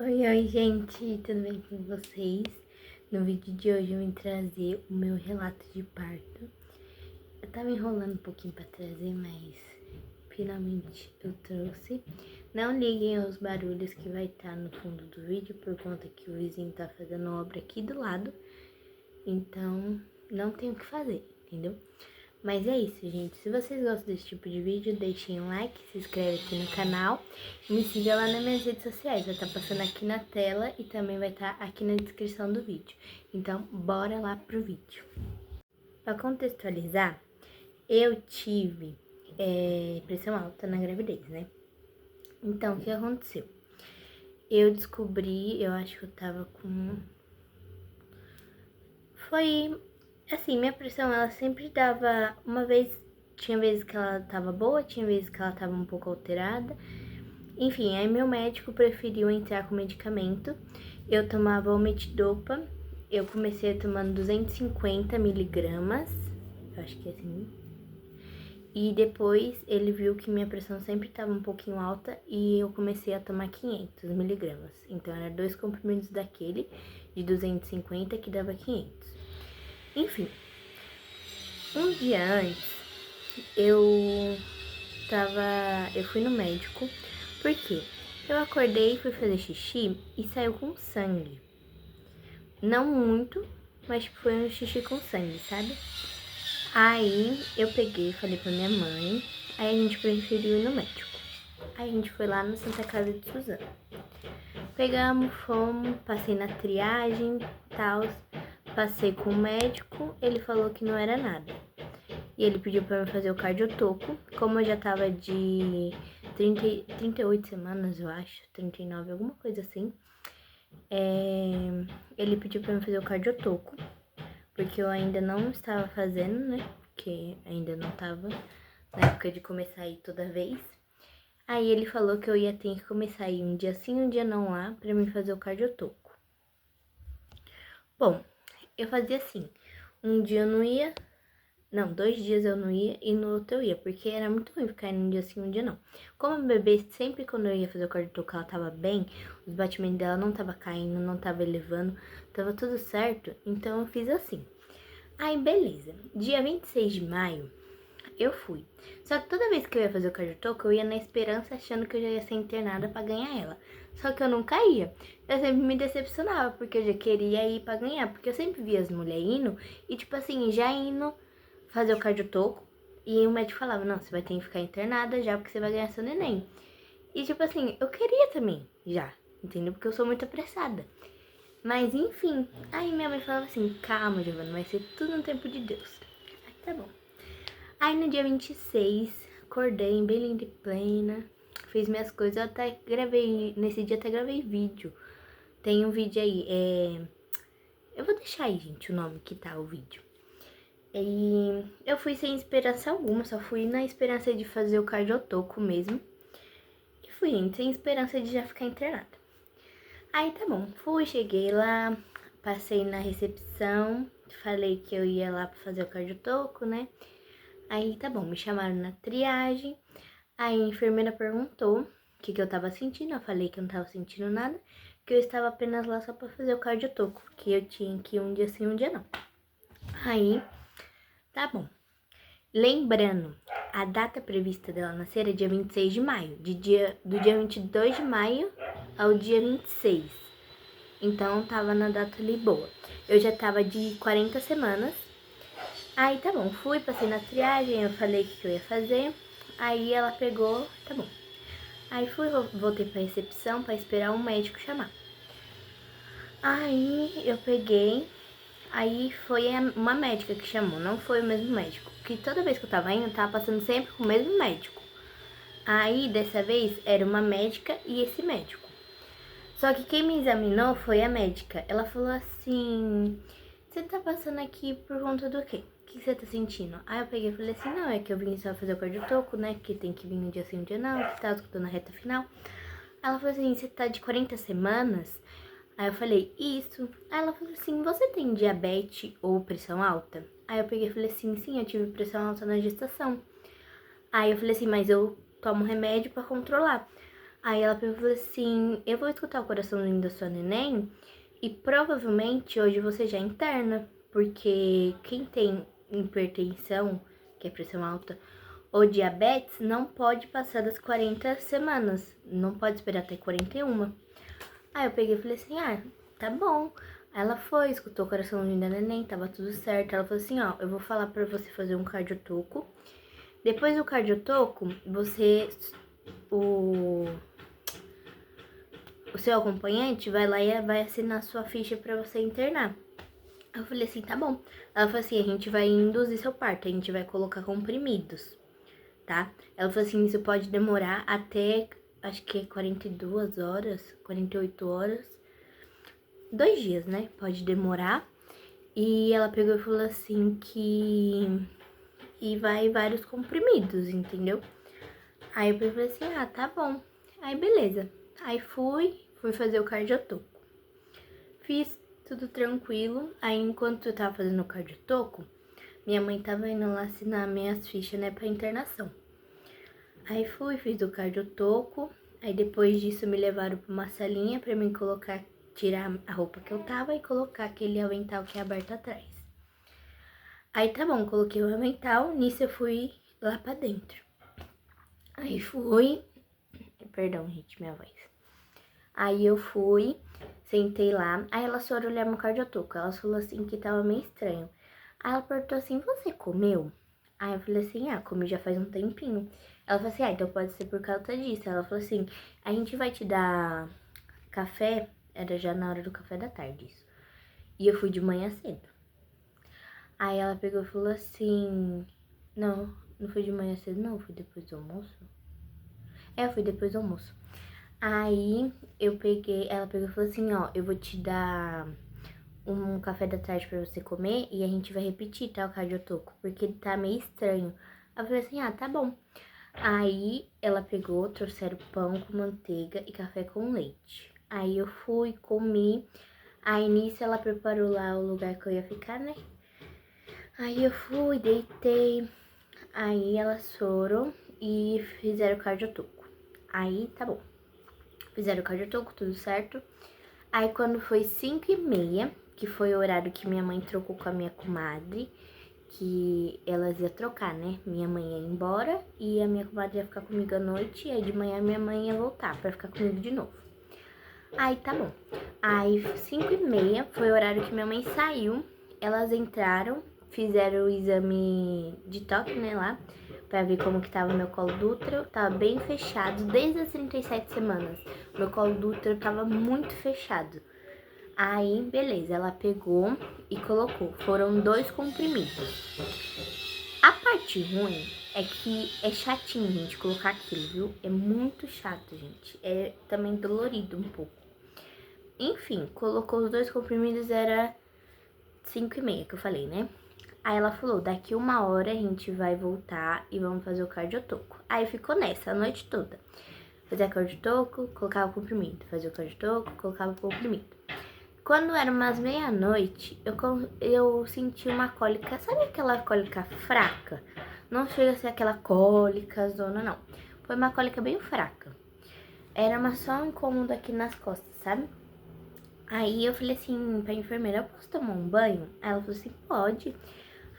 Oi, gente, tudo bem com vocês? No vídeo de hoje eu vim trazer o meu relato de parto. Eu tava enrolando um pouquinho pra trazer, mas finalmente eu trouxe. Não liguem aos barulhos que vai estar no fundo do vídeo, por conta que o vizinho tá fazendo obra aqui do lado. Então, não tem o que fazer, entendeu? Mas é isso, gente. Se vocês gostam desse tipo de vídeo, deixem um like, se inscreve aqui no canal e me siga lá nas minhas redes sociais. Vai estar passando aqui na tela e também vai estar aqui na descrição do vídeo. Então, bora lá pro vídeo. Para contextualizar, eu tive pressão alta na gravidez, né? Então, o que aconteceu? Eu descobri, eu acho que eu tava com... Foi assim, minha pressão, ela sempre dava uma vez, tinha vezes que ela tava boa, tinha vezes que ela tava um pouco alterada. Enfim, aí meu médico preferiu entrar com medicamento. Eu tomava o metidopa, eu comecei tomando 250 miligramas, eu acho que é assim. E depois ele viu que minha pressão sempre estava um pouquinho alta e eu comecei a tomar 500 miligramas. Então, era 2 comprimidos daquele de 250 que dava 500. Enfim, um dia antes, eu fui no médico, porque eu acordei, fui fazer xixi e saiu com sangue. Não muito, mas foi um xixi com sangue, sabe? Aí eu peguei e falei pra minha mãe, aí a gente preferiu ir no médico. Aí a gente foi lá no Santa Casa de Suzano. Pegamos, fomos, passei na triagem, tal, passei com o médico, ele falou que não era nada. E ele pediu pra eu fazer o cardiotoco. Como eu já tava de 38 semanas, eu acho, 39, alguma coisa assim. Ele pediu pra eu fazer o cardiotoco, porque eu ainda não estava fazendo, né? Porque ainda não tava na época de começar a ir toda vez. Aí ele falou que eu ia ter que começar a ir um dia sim, um dia não lá, pra mim fazer o cardiotoco. Bom, eu fazia assim, um dia eu não ia, não, 2 dias eu não ia e no outro eu ia, porque era muito ruim ficar indo um dia sim, um dia não. Como a bebê, sempre quando eu ia fazer o cardiotoco, ela tava bem, os batimentos dela não tava caindo, não tava elevando, tava tudo certo, então eu fiz assim. Aí, beleza. Dia 26 de maio, eu fui. Só que toda vez que eu ia fazer o cardiotoco, eu ia na esperança achando que eu já ia ser internada pra ganhar ela. Só que eu nunca ia. Eu sempre me decepcionava, porque eu já queria ir pra ganhar. Porque eu sempre via as mulheres indo e, tipo assim, já indo fazer o cardiotoco. E o médico falava, não, você vai ter que ficar internada já, porque você vai ganhar seu neném. E, tipo assim, eu queria também, já, entendeu? Porque eu sou muito apressada. Mas, enfim, aí minha mãe falava assim, calma, Giovana, vai ser tudo no tempo de Deus. Aí, tá bom. Aí no dia 26, acordei bem linda e plena, fiz minhas coisas, eu até gravei, nesse dia até gravei vídeo. Tem um vídeo aí, eu vou deixar aí, gente, o nome que tá o vídeo. E eu fui sem esperança alguma, só fui na esperança de fazer o cardiotoco mesmo. E fui indo, sem esperança de já ficar internada. Aí tá bom, fui, cheguei lá, passei na recepção, falei que eu ia lá pra fazer o cardiotoco, né? Aí tá bom, me chamaram na triagem, aí a enfermeira perguntou o que eu tava sentindo, eu falei que eu não tava sentindo nada, que eu estava apenas lá só pra fazer o cardiotoco, que eu tinha que ir um dia sim, um dia não. Aí, tá bom. Lembrando, a data prevista dela nascer é dia 26 de maio, do dia 22 de maio ao dia 26. Então, tava na data ali boa. Eu já tava de 40 semanas. Aí, tá bom, fui, passei na triagem, eu falei o que eu ia fazer. Aí, ela pegou, tá bom. Aí, fui, voltei pra recepção pra esperar o médico chamar. Aí, eu peguei, aí foi uma médica que chamou, não foi o mesmo médico. Porque toda vez que eu tava indo, eu tava passando sempre com o mesmo médico. Aí, dessa vez, era uma médica e esse médico. Só que quem me examinou foi a médica. Ela falou assim, você tá passando aqui por conta do quê? O que você tá sentindo? Aí eu peguei e falei assim, não, é que eu vim só fazer o cardiotoco, né? Que tem que vir um dia sim, um dia não, que tá escutando a reta final. Ela falou assim, você tá de 40 semanas? Aí eu falei, isso. Aí ela falou assim, você tem diabetes ou pressão alta? Aí eu peguei e falei assim, sim, eu tive pressão alta na gestação. Aí eu falei assim, mas eu tomo remédio pra controlar. Aí ela falou assim, eu vou escutar o coraçãozinho da sua neném e provavelmente hoje você já interna, porque quem tem hipertensão, que é pressão alta, ou diabetes, não pode passar das 40 semanas, não pode esperar até 41. Aí eu peguei e falei assim, tá bom. Aí ela foi, escutou o coraçãozinho da neném, tava tudo certo. Ela falou assim, eu vou falar pra você fazer um cardiotoco. Depois do cardiotoco, o seu acompanhante vai lá e vai assinar sua ficha pra você internar. Eu falei assim, tá bom. Ela falou assim, a gente vai induzir seu parto, a gente vai colocar comprimidos, tá? Ela falou assim, isso pode demorar até, acho que 42 horas, 48 horas. 2 dias, né? Pode demorar. E ela pegou e falou assim que... E vai vários comprimidos, entendeu? Aí eu falei assim, tá bom. Aí beleza. Aí fui fazer o cardiotoco. Fiz tudo tranquilo. Aí enquanto eu tava fazendo o cardiotoco, minha mãe tava indo lá assinar minhas fichas, né, pra internação. Aí fiz o cardiotoco. Aí depois disso me levaram pra uma salinha pra mim tirar a roupa que eu tava e colocar aquele avental que é aberto atrás. Aí tá bom, coloquei o avental, nisso eu fui lá pra dentro. Aí perdão gente, minha voz. Aí eu sentei lá, aí elas foram olhar meu cardiotoco, elas falaram assim que tava meio estranho. Aí ela perguntou assim, você comeu? Aí eu falei assim, comi já faz um tempinho. Ela falou assim, então pode ser por causa disso. Ela falou assim, a gente vai te dar café, era já na hora do café da tarde isso. E eu fui de manhã cedo. Aí ela pegou e falou assim, não foi de manhã cedo não, foi depois do almoço. Foi depois do almoço. Aí ela pegou e falou assim, eu vou te dar um café da tarde pra você comer e a gente vai repetir, tá, o cardiotoco, porque ele tá meio estranho. Eu falei assim, tá bom. Aí ela pegou, trouxeram pão com manteiga e café com leite. Aí eu fui, comi. Aí nisso ela preparou lá o lugar que eu ia ficar, né? Aí eu fui, deitei. Aí elas foram e fizeram o cardiotoco. Aí tá bom. Fizeram o cardiotoco, tudo certo. Aí quando foi 5h30, que foi o horário que minha mãe trocou com a minha comadre, que elas iam trocar, né? Minha mãe ia embora e a minha comadre ia ficar comigo à noite. E aí de manhã minha mãe ia voltar pra ficar comigo de novo. Aí tá bom. Aí 5h30 foi o horário que minha mãe saiu. Elas entraram, fizeram o exame de toque, né, lá, pra ver como que tava meu colo do útero. Tava bem fechado desde as 37 semanas. Meu colo do útero tava muito fechado. Aí, beleza, ela pegou e colocou. Foram 2 comprimidos. A parte ruim é que é chatinho, gente, colocar aquilo, viu? É muito chato, gente. É também dolorido um pouco. Enfim, colocou os 2 comprimidos, era 5h30 que eu falei, né? Aí ela falou, daqui 1 hora a gente vai voltar e vamos fazer o cardiotoco. Aí ficou nessa a noite toda. Fazia cardiotoco, colocava o comprimido. Fazia o cardiotoco, colocava o comprimido. Quando era umas meia-noite, eu senti uma cólica, sabe aquela cólica fraca? Não chega a ser aquela cólica zona, não. Foi uma cólica bem fraca. Era só um incômodo aqui nas costas, sabe? Aí eu falei assim pra enfermeira, eu posso tomar um banho? Aí ela falou assim, pode.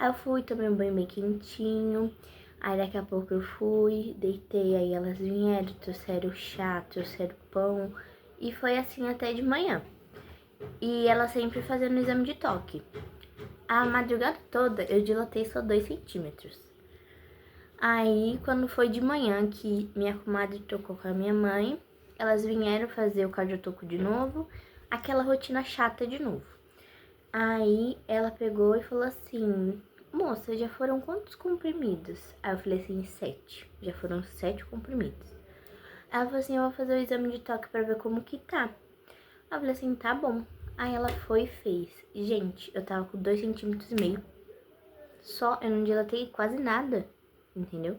Aí eu fui, tomei um banho bem quentinho. Aí daqui a pouco eu fui, deitei, aí elas vieram, trouxeram chá, trouxeram pão. E foi assim até de manhã. E ela sempre fazendo o exame de toque. A madrugada toda eu dilatei só 2 centímetros. Aí quando foi de manhã que minha comadre trocou com a minha mãe, elas vieram fazer o cardiotoco de novo, aquela rotina chata de novo. Aí ela pegou e falou assim, moça, já foram quantos comprimidos? Aí eu falei assim, 7. Já foram 7 comprimidos. Ela falou assim, eu vou fazer o exame de toque pra ver como que tá. Eu falei assim, tá bom. Aí ela foi e fez. Gente, eu tava com 2,5 centímetros. Só, eu não dilatei quase nada, entendeu?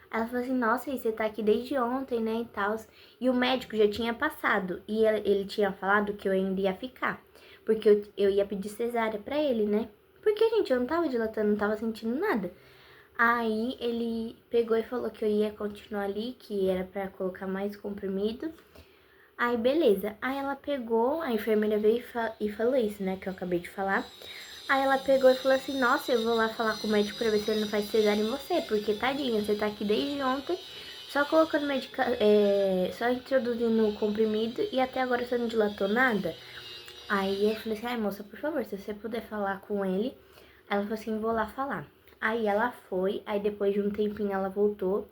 Ela falou assim, nossa, e você tá aqui desde ontem, né, e tal. E o médico já tinha passado. E ele tinha falado que eu ainda ia ficar. Porque eu ia pedir cesárea pra ele, né? Porque, gente, eu não tava dilatando, não tava sentindo nada. Aí ele pegou e falou que eu ia continuar ali, que era pra colocar mais comprimido. Aí beleza, aí ela pegou, a enfermeira veio e falou isso, né, que eu acabei de falar. Aí ela pegou e falou assim, nossa, eu vou lá falar com o médico pra ver se ele não faz cesárea em você, porque tadinha, você tá aqui desde ontem, só colocando só introduzindo o comprimido e até agora você não dilatou nada. Aí eu falei assim, ai moça, por favor, se você puder falar com ele. Ela falou assim, vou lá falar. Aí ela foi, aí depois de um tempinho ela voltou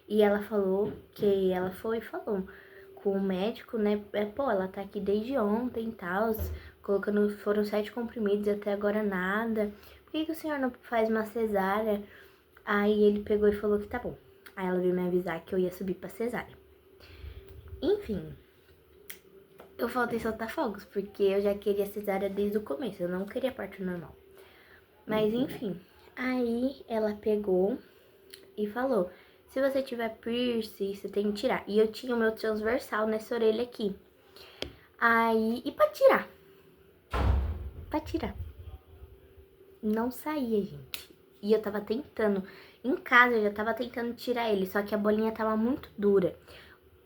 e ela falou que ela foi e falou com o médico, né? Pô, ela tá aqui desde ontem e tal, colocando, foram 7 comprimidos e até agora nada. Por que o senhor não faz uma cesárea? Aí ele pegou e falou que tá bom. Aí ela veio me avisar que eu ia subir pra cesárea. Enfim, eu faltei soltar fogos, porque eu já queria cesárea desde o começo, eu não queria parto normal. Mas enfim, aí ela pegou e falou, se você tiver piercing, você tem que tirar. E eu tinha o meu transversal nessa orelha aqui. Aí, e pra tirar, não saía, gente. E eu tava tentando, em casa eu já tava tentando tirar ele, só que a bolinha tava muito dura.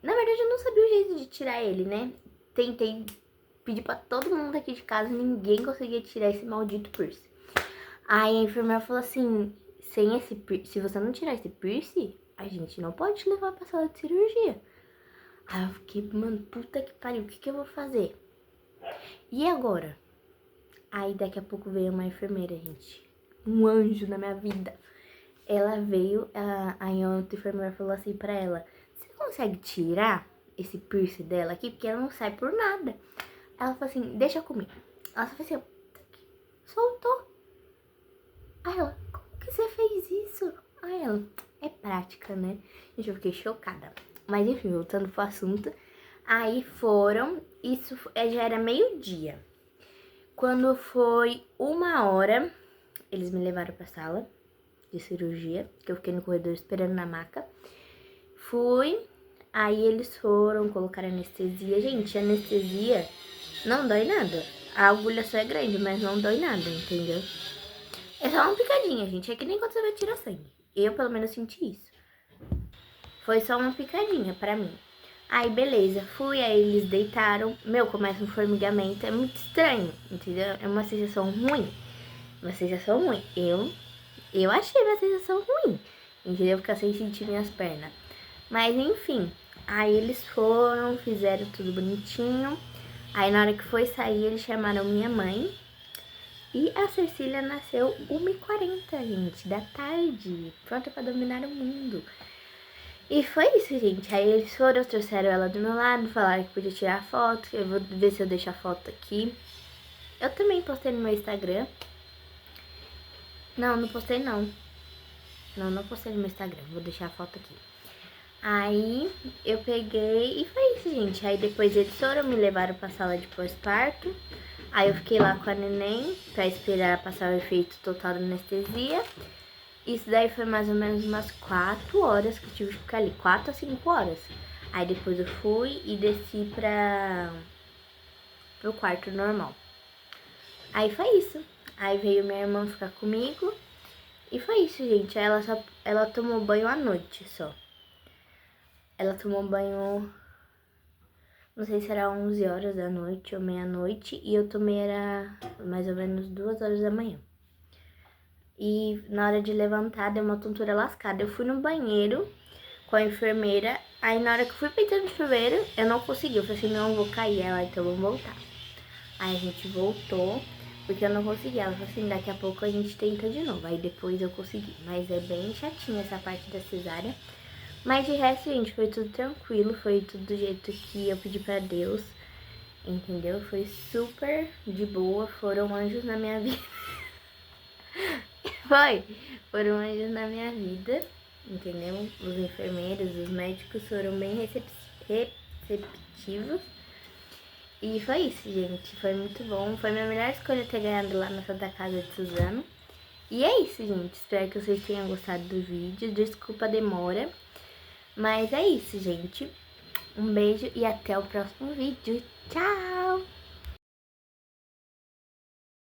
Na verdade eu não sabia o jeito de tirar ele, né? Tentei pedir pra todo mundo aqui de casa, ninguém conseguia tirar esse maldito piercing. Aí a enfermeira falou assim, sem esse se você não tirar esse piercing, a gente não pode te levar pra sala de cirurgia. Aí eu fiquei, mano, puta que pariu, o que eu vou fazer? E agora? Aí daqui a pouco veio uma enfermeira, gente. Um anjo na minha vida. Ela veio, aí a outra enfermeira falou assim pra ela, você consegue tirar esse piercing dela aqui? Porque ela não sai por nada. Ela falou assim, deixa comigo. Ela só fez assim, soltou. Aí ela, como que você fez isso? Aí ela, é prática, né? Gente, eu fiquei chocada. Mas enfim, voltando pro assunto. Aí foram, isso já era meio-dia. Quando foi 1 hora, eles me levaram pra sala de cirurgia, que eu fiquei no corredor esperando na maca. Fui, aí eles foram, colocaram anestesia. Gente, anestesia não dói nada. A agulha só é grande, mas não dói nada, entendeu? É só uma picadinha, gente. É que nem quando você vai tirar sangue. Eu, pelo menos, senti isso. Foi só uma picadinha pra mim. Aí, beleza. Fui, aí eles deitaram. Meu, começa um formigamento. É muito estranho, entendeu? É uma sensação ruim. Uma sensação ruim. Eu achei uma sensação ruim, entendeu? Ficar sem sentir minhas pernas. Mas, enfim. Aí eles foram, fizeram tudo bonitinho. Aí, na hora que foi sair, eles chamaram minha mãe. E a Cecília nasceu 1h40, gente, da tarde, pronta pra dominar o mundo. E foi isso, gente. Aí eles foram, trouxeram ela do meu lado, falaram que podia tirar foto. Eu vou ver se eu deixo a foto aqui. Eu também postei no meu Instagram. Não, não postei não. Não postei no meu Instagram, vou deixar a foto aqui. Aí eu peguei e foi isso, gente. Aí depois eles foram, me levaram pra sala de pós-parto. Aí eu fiquei lá com a neném pra esperar passar o efeito total da anestesia. Isso daí foi mais ou menos umas 4 horas que eu tive que ficar ali, 4 a 5 horas. Aí depois eu fui e desci pro quarto normal. Aí foi isso. Aí veio minha irmã ficar comigo. E foi isso, gente. Aí ela tomou banho à noite só. Ela tomou banho, não sei se era 11 horas da noite ou meia-noite. E eu tomei era mais ou menos 2 horas da manhã. E na hora de levantar, deu uma tontura lascada. Eu fui no banheiro com a enfermeira. Aí na hora que eu fui pra entrar no chuveiro, eu não consegui. Eu falei assim, não, eu vou cair. Ela, então vamos voltar. Aí a gente voltou, porque eu não consegui. Ela falou assim, daqui a pouco a gente tenta de novo. Aí depois eu consegui. Mas é bem chatinha essa parte da cesárea. Mas de resto, gente, foi tudo tranquilo. Foi tudo do jeito que eu pedi pra Deus. Entendeu? Foi super de boa. Foram anjos na minha vida. Foram anjos na minha vida, entendeu? Os enfermeiros, os médicos foram bem receptivos. E foi isso, gente. Foi muito bom. Foi minha melhor escolha ter ganhado lá na Santa Casa de Suzano. E é isso, gente. Espero que vocês tenham gostado do vídeo. Desculpa a demora. Mas é isso, gente. Um beijo e até o próximo vídeo. Tchau!